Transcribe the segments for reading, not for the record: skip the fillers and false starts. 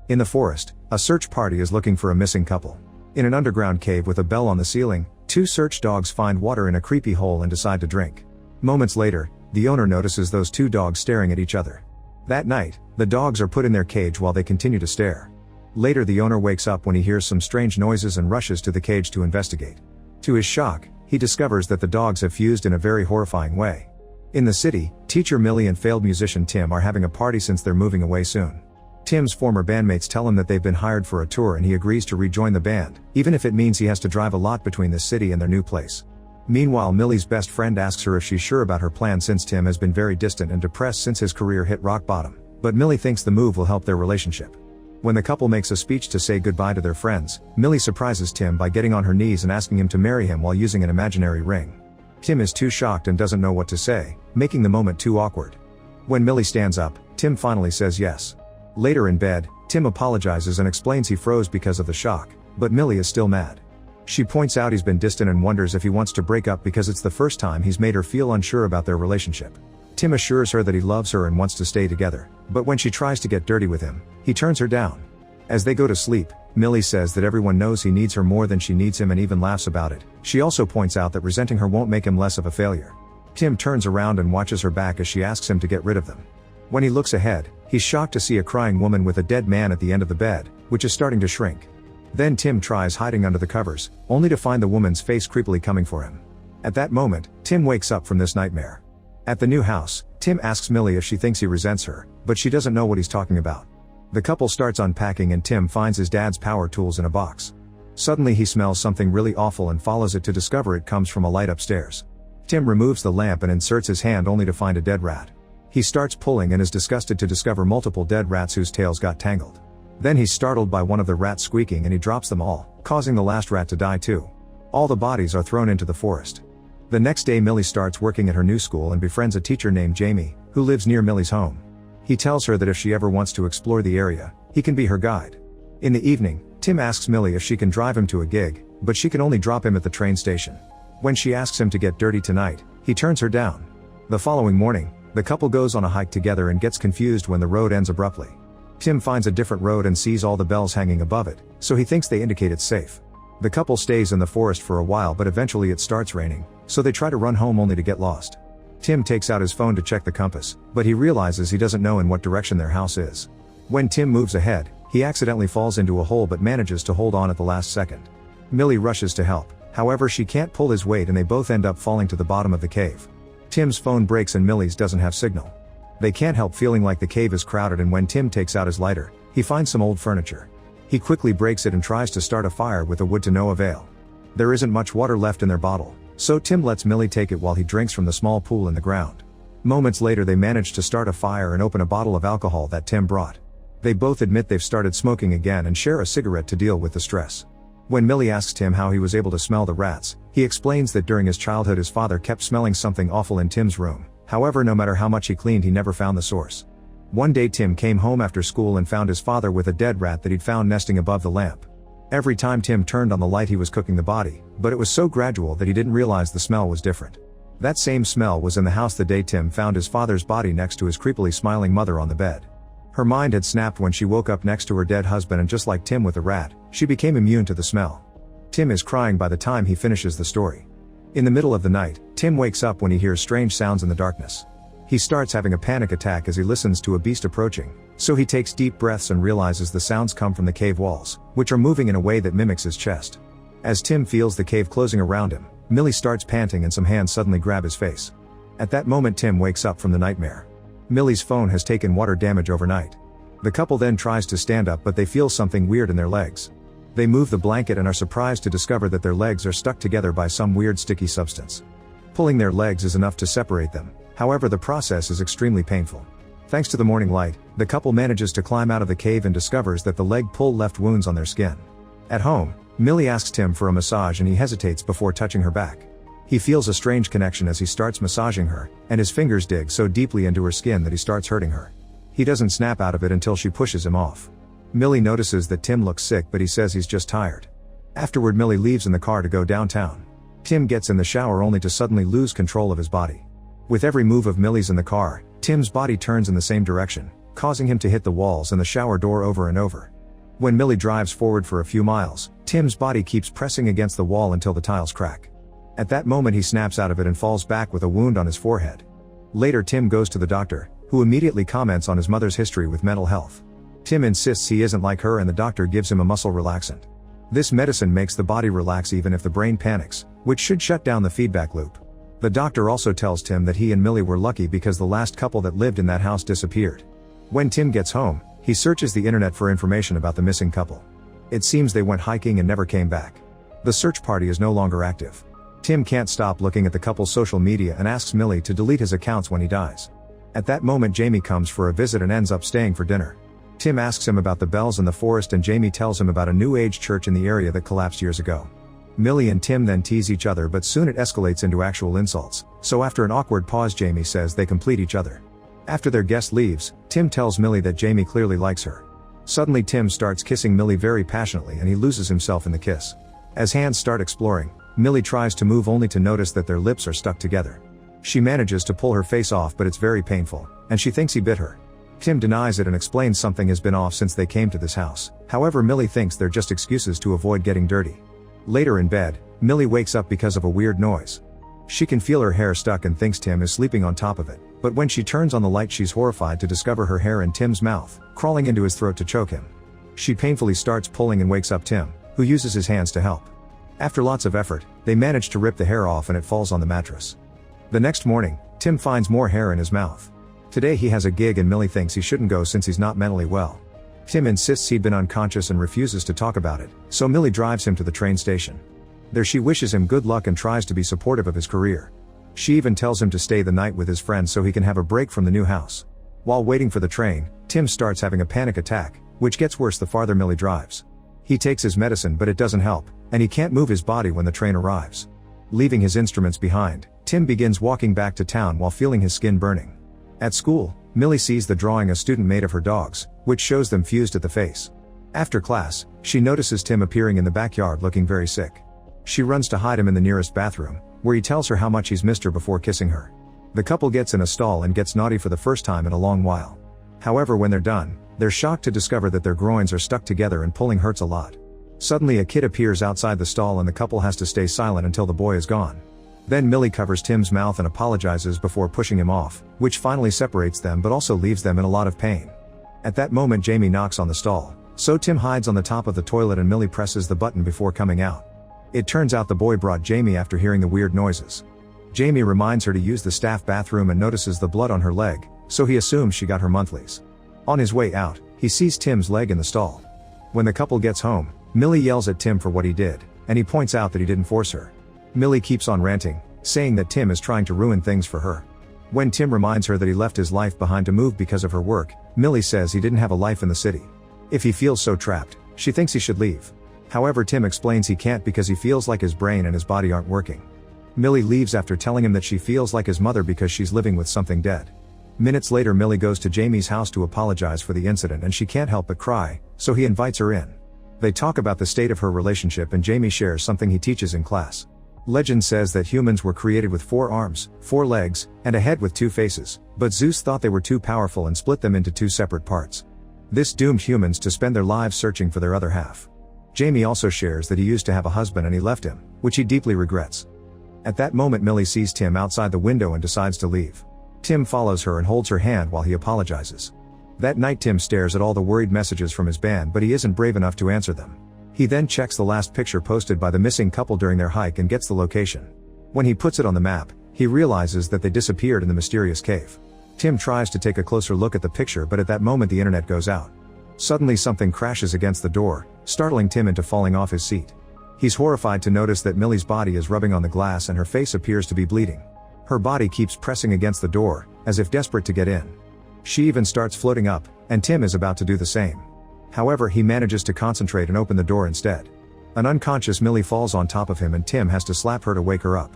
In the forest, a search party is looking for a missing couple. In an underground cave with a bell on the ceiling, two search dogs find water in a creepy hole and decide to drink. Moments later, the owner notices those two dogs staring at each other. That night, the dogs are put in their cage while they continue to stare. Later, the owner wakes up when he hears some strange noises and rushes to the cage to investigate. To his shock, he discovers that the dogs have fused in a very horrifying way. In the city, teacher Millie and failed musician Tim are having a party since they're moving away soon. Tim's former bandmates tell him that they've been hired for a tour and he agrees to rejoin the band, even if it means he has to drive a lot between the city and their new place. Meanwhile, Millie's best friend asks her if she's sure about her plan since Tim has been very distant and depressed since his career hit rock bottom, but Millie thinks the move will help their relationship. When the couple makes a speech to say goodbye to their friends, Millie surprises Tim by getting on her knees and asking him to marry him while using an imaginary ring. Tim is too shocked and doesn't know what to say, making the moment too awkward. When Millie stands up, Tim finally says yes. Later in bed, Tim apologizes and explains he froze because of the shock, but Millie is still mad. She points out he's been distant and wonders if he wants to break up because it's the first time he's made her feel unsure about their relationship. Tim assures her that he loves her and wants to stay together, but when she tries to get dirty with him, he turns her down. As they go to sleep, Millie says that everyone knows he needs her more than she needs him and even laughs about it. She also points out that resenting her won't make him less of a failure. Tim turns around and watches her back as she asks him to get rid of them. When he looks ahead, he's shocked to see a crying woman with a dead man at the end of the bed, which is starting to shrink. Then Tim tries hiding under the covers, only to find the woman's face creepily coming for him. At that moment, Tim wakes up from this nightmare. At the new house, Tim asks Millie if she thinks he resents her, but she doesn't know what he's talking about. The couple starts unpacking and Tim finds his dad's power tools in a box. Suddenly he smells something really awful and follows it to discover it comes from a light upstairs. Tim removes the lamp and inserts his hand only to find a dead rat. He starts pulling and is disgusted to discover multiple dead rats whose tails got tangled. Then he's startled by one of the rats squeaking and he drops them all, causing the last rat to die too. All the bodies are thrown into the forest. The next day Millie starts working at her new school and befriends a teacher named Jamie, who lives near Millie's home. He tells her that if she ever wants to explore the area, he can be her guide. In the evening, Tim asks Millie if she can drive him to a gig, but she can only drop him at the train station. When she asks him to get dirty tonight, he turns her down. The following morning, the couple goes on a hike together and gets confused when the road ends abruptly. Tim finds a different road and sees all the bells hanging above it, so he thinks they indicate it's safe. The couple stays in the forest for a while but eventually it starts raining, so they try to run home only to get lost. Tim takes out his phone to check the compass, but he realizes he doesn't know in what direction their house is. When Tim moves ahead, he accidentally falls into a hole but manages to hold on at the last second. Millie rushes to help, however she can't pull his weight and they both end up falling to the bottom of the cave. Tim's phone breaks and Millie's doesn't have signal. They can't help feeling like the cave is crowded and when Tim takes out his lighter, he finds some old furniture. He quickly breaks it and tries to start a fire with the wood to no avail. There isn't much water left in their bottle, so Tim lets Millie take it while he drinks from the small pool in the ground. Moments later they manage to start a fire and open a bottle of alcohol that Tim brought. They both admit they've started smoking again and share a cigarette to deal with the stress. When Millie asks Tim how he was able to smell the rats, he explains that during his childhood his father kept smelling something awful in Tim's room. However, no matter how much he cleaned he never found the source. One day Tim came home after school and found his father with a dead rat that he'd found nesting above the lamp. Every time Tim turned on the light he was cooking the body, but it was so gradual that he didn't realize the smell was different. That same smell was in the house the day Tim found his father's body next to his creepily smiling mother on the bed. Her mind had snapped when she woke up next to her dead husband and just like Tim with the rat, she became immune to the smell. Tim is crying by the time he finishes the story. In the middle of the night, Tim wakes up when he hears strange sounds in the darkness. He starts having a panic attack as he listens to a beast approaching, so he takes deep breaths and realizes the sounds come from the cave walls, which are moving in a way that mimics his chest. As Tim feels the cave closing around him, Millie starts panting and some hands suddenly grab his face. At that moment Tim wakes up from the nightmare. Millie's phone has taken water damage overnight. The couple then tries to stand up but they feel something weird in their legs. They move the blanket and are surprised to discover that their legs are stuck together by some weird sticky substance. Pulling their legs is enough to separate them, however the process is extremely painful. Thanks to the morning light, the couple manages to climb out of the cave and discovers that the leg pull left wounds on their skin. At home, Millie asks Tim for a massage and he hesitates before touching her back. He feels a strange connection as he starts massaging her, and his fingers dig so deeply into her skin that he starts hurting her. He doesn't snap out of it until she pushes him off. Millie notices that Tim looks sick but he says he's just tired. Afterward Millie leaves in the car to go downtown. Tim gets in the shower only to suddenly lose control of his body. With every move of Millie's in the car, Tim's body turns in the same direction, causing him to hit the walls and the shower door over and over. When Millie drives forward for a few miles, Tim's body keeps pressing against the wall until the tiles crack. At that moment he snaps out of it and falls back with a wound on his forehead. Later Tim goes to the doctor, who immediately comments on his mother's history with mental health. Tim insists he isn't like her and the doctor gives him a muscle relaxant. This medicine makes the body relax even if the brain panics, which should shut down the feedback loop. The doctor also tells Tim that he and Millie were lucky because the last couple that lived in that house disappeared. When Tim gets home, he searches the internet for information about the missing couple. It seems they went hiking and never came back. The search party is no longer active. Tim can't stop looking at the couple's social media and asks Millie to delete his accounts when he dies. At that moment Jamie comes for a visit and ends up staying for dinner. Tim asks him about the bells in the forest and Jamie tells him about a New Age church in the area that collapsed years ago. Millie and Tim then tease each other but soon it escalates into actual insults, so after an awkward pause Jamie says they complete each other. After their guest leaves, Tim tells Millie that Jamie clearly likes her. Suddenly Tim starts kissing Millie very passionately and he loses himself in the kiss. As hands start exploring, Millie tries to move only to notice that their lips are stuck together. She manages to pull her face off but it's very painful, and she thinks he bit her. Tim denies it and explains something has been off since they came to this house, however Millie thinks they're just excuses to avoid getting dirty. Later in bed, Millie wakes up because of a weird noise. She can feel her hair stuck and thinks Tim is sleeping on top of it, but when she turns on the light she's horrified to discover her hair in Tim's mouth, crawling into his throat to choke him. She painfully starts pulling and wakes up Tim, who uses his hands to help. After lots of effort, they manage to rip the hair off and it falls on the mattress. The next morning, Tim finds more hair in his mouth. Today he has a gig and Millie thinks he shouldn't go since he's not mentally well. Tim insists he'd been unconscious and refuses to talk about it, so Millie drives him to the train station. There she wishes him good luck and tries to be supportive of his career. She even tells him to stay the night with his friends so he can have a break from the new house. While waiting for the train, Tim starts having a panic attack, which gets worse the farther Millie drives. He takes his medicine but it doesn't help, and he can't move his body when the train arrives. Leaving his instruments behind, Tim begins walking back to town while feeling his skin burning. At school, Millie sees the drawing a student made of her dogs, which shows them fused at the face. After class, she notices Tim appearing in the backyard looking very sick. She runs to hide him in the nearest bathroom, where he tells her how much he's missed her before kissing her. The couple gets in a stall and gets naughty for the first time in a long while. However, when they're done, they're shocked to discover that their groins are stuck together and pulling hurts a lot. Suddenly a kid appears outside the stall and the couple has to stay silent until the boy is gone. Then Millie covers Tim's mouth and apologizes before pushing him off, which finally separates them but also leaves them in a lot of pain. At that moment Jamie knocks on the stall, so Tim hides on the top of the toilet and Millie presses the button before coming out. It turns out the boy brought Jamie after hearing the weird noises. Jamie reminds her to use the staff bathroom and notices the blood on her leg, so he assumes she got her monthlies. On his way out, he sees Tim's leg in the stall. When the couple gets home, Millie yells at Tim for what he did, and he points out that he didn't force her. Millie keeps on ranting, saying that Tim is trying to ruin things for her. When Tim reminds her that he left his life behind to move because of her work, Millie says he didn't have a life in the city. If he feels so trapped, she thinks he should leave. However, Tim explains he can't because he feels like his brain and his body aren't working. Millie leaves after telling him that she feels like his mother because she's living with something dead. Minutes later Millie goes to Jamie's house to apologize for the incident and she can't help but cry, so he invites her in. They talk about the state of her relationship and Jamie shares something he teaches in class. Legend says that humans were created with 4 arms, 4 legs, and a head with 2 faces, but Zeus thought they were too powerful and split them into 2 separate parts. This doomed humans to spend their lives searching for their other half. Jamie also shares that he used to have a husband and he left him, which he deeply regrets. At that moment Millie sees Tim outside the window and decides to leave. Tim follows her and holds her hand while he apologizes. That night Tim stares at all the worried messages from his band but he isn't brave enough to answer them. He then checks the last picture posted by the missing couple during their hike and gets the location. When he puts it on the map, he realizes that they disappeared in the mysterious cave. Tim tries to take a closer look at the picture but at that moment the internet goes out. Suddenly something crashes against the door, startling Tim into falling off his seat. He's horrified to notice that Millie's body is rubbing on the glass and her face appears to be bleeding. Her body keeps pressing against the door, as if desperate to get in. She even starts floating up, and Tim is about to do the same. However, he manages to concentrate and open the door instead. An unconscious Millie falls on top of him and Tim has to slap her to wake her up.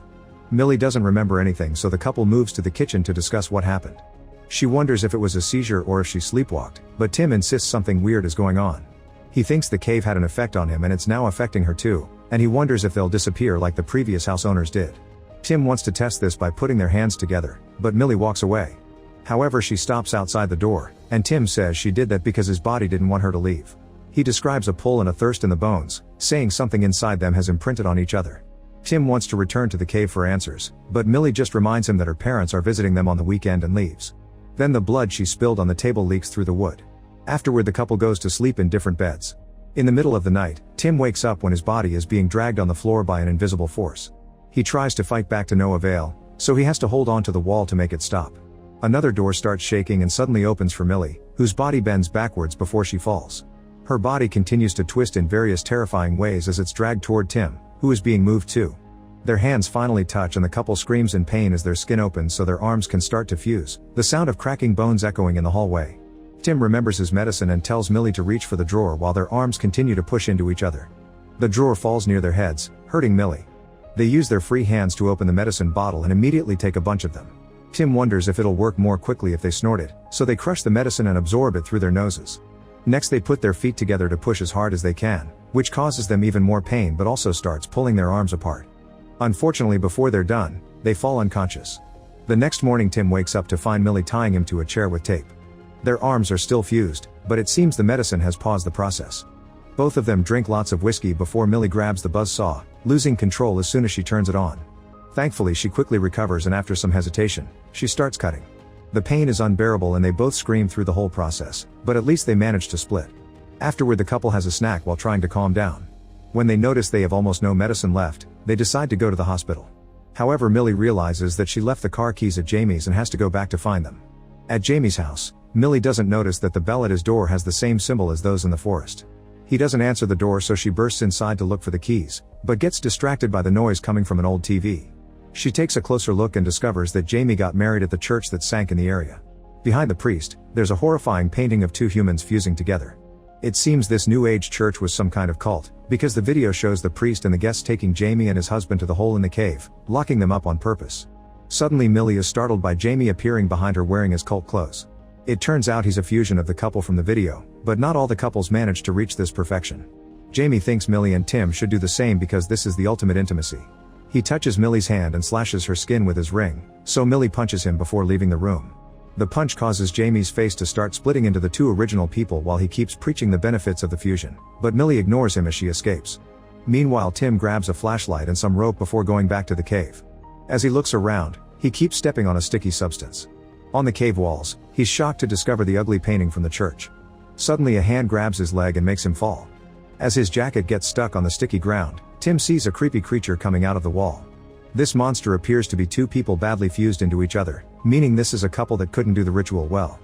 Millie doesn't remember anything so the couple moves to the kitchen to discuss what happened. She wonders if it was a seizure or if she sleepwalked, but Tim insists something weird is going on. He thinks the cave had an effect on him and it's now affecting her too, and he wonders if they'll disappear like the previous house owners did. Tim wants to test this by putting their hands together, but Millie walks away. However, she stops outside the door, and Tim says she did that because his body didn't want her to leave. He describes a pull and a thirst in the bones, saying something inside them has imprinted on each other. Tim wants to return to the cave for answers, but Millie just reminds him that her parents are visiting them on the weekend and leaves. Then the blood she spilled on the table leaks through the wood. Afterward, the couple goes to sleep in different beds. In the middle of the night, Tim wakes up when his body is being dragged on the floor by an invisible force. He tries to fight back to no avail, so he has to hold on to the wall to make it stop. Another door starts shaking and suddenly opens for Millie, whose body bends backwards before she falls. Her body continues to twist in various terrifying ways as it's dragged toward Tim, who is being moved too. Their hands finally touch and the couple screams in pain as their skin opens so their arms can start to fuse, the sound of cracking bones echoing in the hallway. Tim remembers his medicine and tells Millie to reach for the drawer while their arms continue to push into each other. The drawer falls near their heads, hurting Millie. They use their free hands to open the medicine bottle and immediately take a bunch of them. Tim wonders if it'll work more quickly if they snort it, so they crush the medicine and absorb it through their noses. Next they put their feet together to push as hard as they can, which causes them even more pain but also starts pulling their arms apart. Unfortunately, before they're done, they fall unconscious. The next morning Tim wakes up to find Millie tying him to a chair with tape. Their arms are still fused, but it seems the medicine has paused the process. Both of them drink lots of whiskey before Millie grabs the buzzsaw, losing control as soon as she turns it on. Thankfully she quickly recovers and after some hesitation, she starts cutting. The pain is unbearable and they both scream through the whole process, but at least they manage to split. Afterward the couple has a snack while trying to calm down. When they notice they have almost no medicine left, they decide to go to the hospital. However, Millie realizes that she left the car keys at Jamie's and has to go back to find them. At Jamie's house, Millie doesn't notice that the bell at his door has the same symbol as those in the forest. He doesn't answer the door so she bursts inside to look for the keys, but gets distracted by the noise coming from an old TV. She takes a closer look and discovers that Jamie got married at the church that sank in the area. Behind the priest, there's a horrifying painting of two humans fusing together. It seems this New Age church was some kind of cult, because the video shows the priest and the guests taking Jamie and his husband to the hole in the cave, locking them up on purpose. Suddenly Millie is startled by Jamie appearing behind her wearing his cult clothes. It turns out he's a fusion of the couple from the video, but not all the couples manage to reach this perfection. Jamie thinks Millie and Tim should do the same because this is the ultimate intimacy. He touches Millie's hand and slashes her skin with his ring, so Millie punches him before leaving the room. The punch causes Jamie's face to start splitting into the two original people while he keeps preaching the benefits of the fusion, but Millie ignores him as she escapes. Meanwhile, Tim grabs a flashlight and some rope before going back to the cave. As he looks around, he keeps stepping on a sticky substance. On the cave walls, he's shocked to discover the ugly painting from the church. Suddenly a hand grabs his leg and makes him fall. As his jacket gets stuck on the sticky ground, Tim sees a creepy creature coming out of the wall. This monster appears to be two people badly fused into each other, meaning this is a couple that couldn't do the ritual well.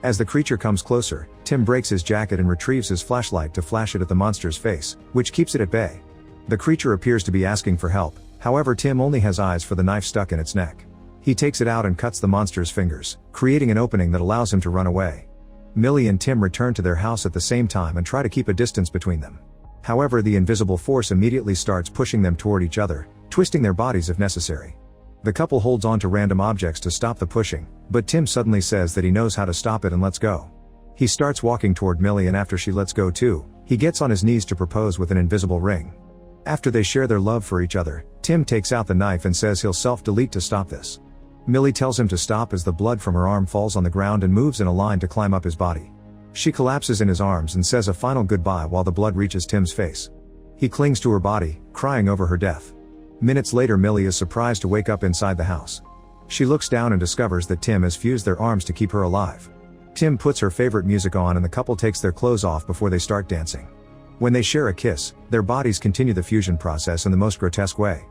As the creature comes closer, Tim breaks his jacket and retrieves his flashlight to flash it at the monster's face, which keeps it at bay. The creature appears to be asking for help, however Tim only has eyes for the knife stuck in its neck. He takes it out and cuts the monster's fingers, creating an opening that allows him to run away. Millie and Tim return to their house at the same time and try to keep a distance between them. However, the invisible force immediately starts pushing them toward each other, twisting their bodies if necessary. The couple holds on to random objects to stop the pushing, but Tim suddenly says that he knows how to stop it and lets go. He starts walking toward Millie and after she lets go too, he gets on his knees to propose with an invisible ring. After they share their love for each other, Tim takes out the knife and says he'll self-delete to stop this. Millie tells him to stop as the blood from her arm falls on the ground and moves in a line to climb up his body. She collapses in his arms and says a final goodbye while the blood reaches Tim's face. He clings to her body, crying over her death. Minutes later, Millie is surprised to wake up inside the house. She looks down and discovers that Tim has fused their arms to keep her alive. Tim puts her favorite music on and the couple takes their clothes off before they start dancing. When they share a kiss, their bodies continue the fusion process in the most grotesque way.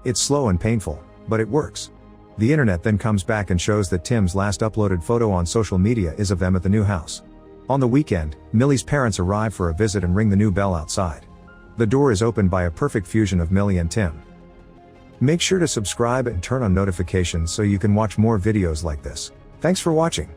It's slow and painful, but it works. The internet then comes back and shows that Tim's last uploaded photo on social media is of them at the new house. On the weekend, Millie's parents arrive for a visit and ring the new bell outside. The door is opened by a perfect fusion of Millie and Tim. Make sure to subscribe and turn on notifications so you can watch more videos like this. Thanks for watching.